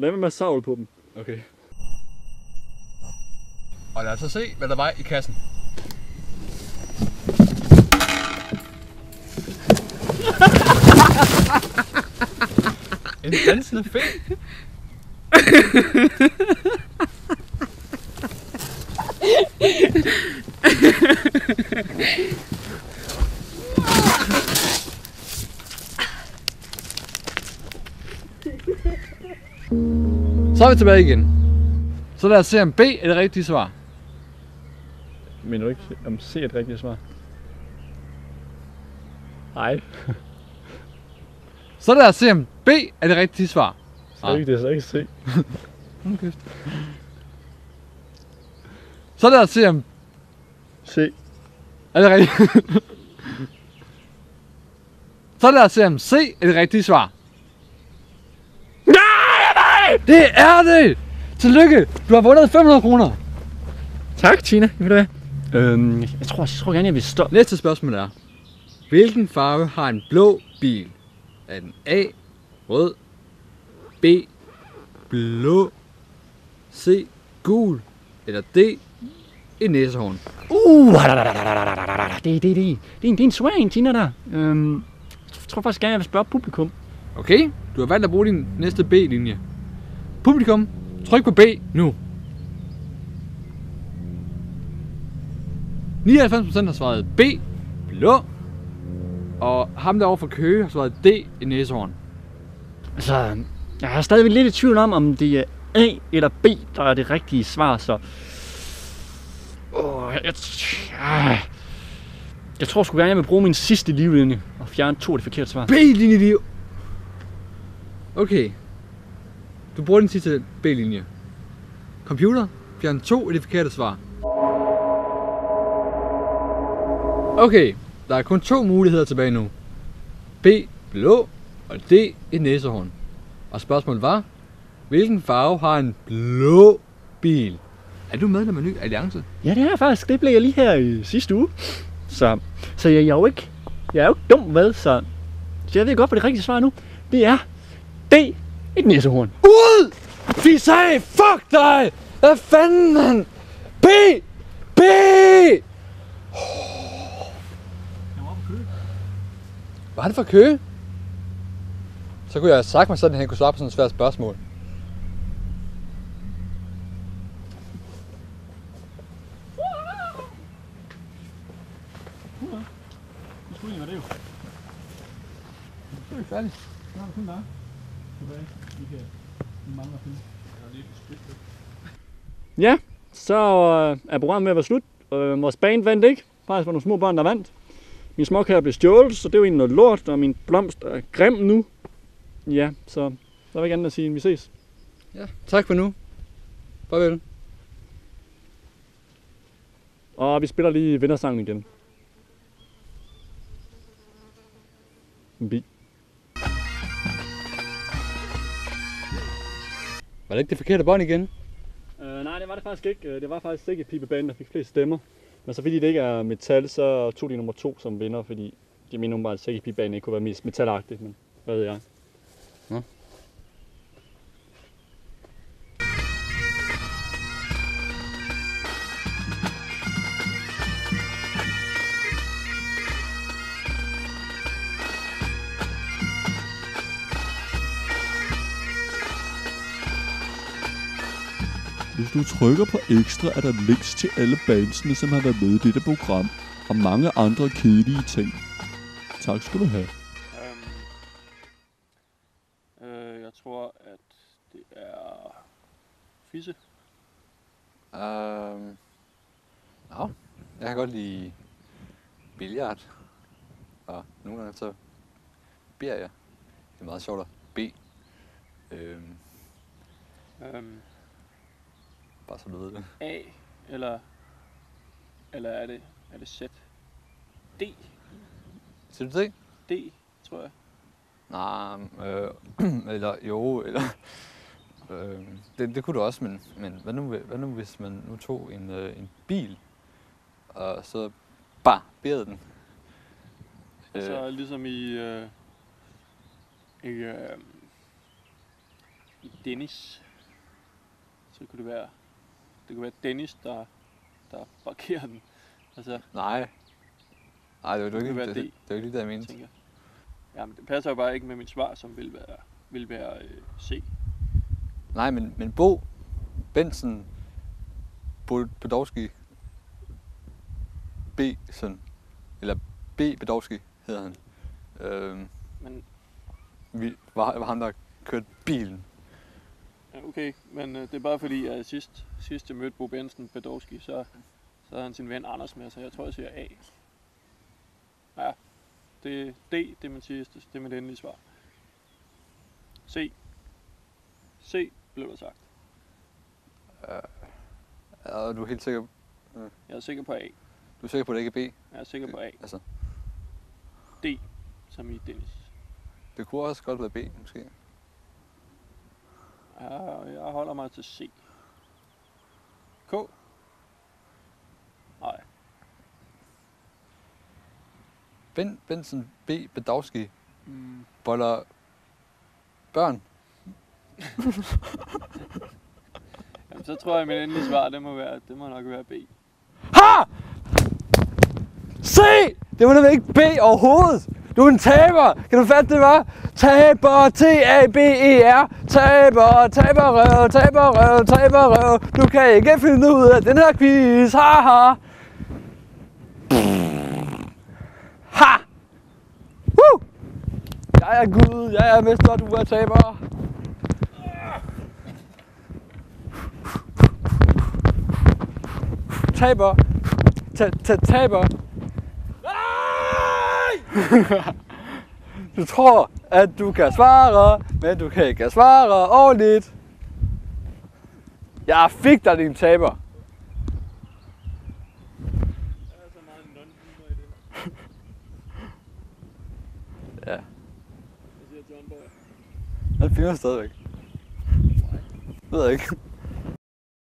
Lad med savl på dem. Okay. Og lad os så se, hvad der var i kassen. En dansende fe. Så er vi tilbage igen. Så lad os se om B er det rigtige svar. Mener du ikke om C er et rigtigt svar? Nej. Så lad os se om B er det rigtige svar. Det er så ikke C. Okay. Så lad os se om C. er det rigtigt. Så lad os se om C er det rigtige svar. Nej! Det er det! Tillykke! Du har vundet 500 kroner. Tak, Tina. Ved du hvad? Jeg tror gerne, jeg vil stoppe. Næste spørgsmål er: hvilken farve har en blå bil? Er den A rød, B blå, C gul eller D en næsehorn? Det er en svær en, Tina, der. Jeg tror faktisk gerne, jeg vil spørge publikum. Okay, du har valgt at bruge din næste B-linje. Publikum, tryk på B nu. 99% har svaret B, blå. Og ham derovre fra Køge har svaret D, en næsehorn. Altså, jeg er stadigvæk lidt i tvivl om det er A eller B, der er det rigtige svar, så... Jeg tror sgu gerne, jeg vil bruge min sidste livlinje og fjerne 2 af de forkerte svar. B-linje liv. Okay. Du bruger din sidste B-linje. Computer, fjern 2 af de forkerte svar. Okay, der er kun 2 muligheder tilbage nu. B, blå, og D, et næsehorn. Og spørgsmålet var, hvilken farve har en blå bil? Er du medlem af Ny Alliance? Ja, det er faktisk. Det blev jeg lige her i sidste uge. Så jeg er jo ikke dum, hvad? Så jeg ved godt, hvad det rigtige svar nu. Det er D, et næsehorn. Ud! Vi sagde, fuck dig! Hvad fanden, mand? B! B! Var det for Køge? Så kunne jeg have sagt mig sådan, at han kunne svare på sådan et svært spørgsmål. Så er vi færdige. Nå, det er kun dig. Ja, så er programmet ved at være slut. Vores band vandt ikke. Faktisk var nogle små børn, der vandt. Min småkager blev stjålet, så det var egentlig noget lort, og min blomst er grim nu. Ja, så der er ikke andet at sige, end vi ses. Ja, tak for nu. Farvel. Og vi spiller lige vindersangen igen. En bi. Var det ikke det forkerte bånd igen? Nej, det var det faktisk ikke. Det var faktisk ikke pipebanen, der fik flest stemmer. Men så fordi det ikke er metal, så tog de nummer 2 som vinder, fordi de mener bare, at pipebanen ikke kunne være mest metalagtigt, men hvad ved jeg. Nå. Hvis du trykker på ekstra, er der links til alle bandsene, som har været med i dette program, og mange andre kedelige ting. Tak skal du have. Jeg tror, at det er Fisse. Nå, jeg kan godt lide billard. Og nogle gange så beder jeg. Det er meget sjovt at bede. Bare så du ved det. A eller er det Z? D. Synes du det? D, tror jeg. Nej, eller jo, eller... det kunne du også, men hvad nu hvis man nu tog en bil, og så bare beder den? Så ligesom i i Dennis, så kunne det kunne være Dennis, der parkerer den. Altså, Nej, det var Det ikke kan være det, D. det var ikke det, jeg mente. tænker jeg. Jamen, det passer jo bare ikke med mit svar, som vil være C. Nej, men Bo Benson Bedowski B-søn, eller B. Bedowski hedder han. Men, Var ham, der kørte bilen. ja, okay, men det er bare fordi, at sidst jeg mødte Bo Benson Bedowski, så havde han sin ven Anders med, så jeg tror, jeg siger A. Ja, det er D, det man siger, det er mit endelige svar. C. C blev der sagt. Er du helt sikker? Jeg er sikker på A. Du er sikker på, at det ikke er B? Jeg er sikker på A. Altså, D, som i Dennis. det kunne også godt være B, måske. Ja, jeg holder mig til C. K? Nej. Benson B. Bedowski boller børn. Jamen, så tror jeg, at mit endelige svar, det må nok være B. Ha! Se! Det var nemlig ikke B overhovedet. Du er en taber. Kan du fatte det, var? Taber, T-A-B-E-R. Taber, taberrøv, taberrøv, taberrøv. Du kan ikke finde ud af den her quiz. Ha! Ha! Woo! Jeg er Gud, jeg er mester, du er taber. Taber. Taber. Du tror, at du kan svare, men du kan ikke svare ordentligt. Jeg fik dig, din taber. Ja. Han filmer stadigvæk. Ved jeg ikke.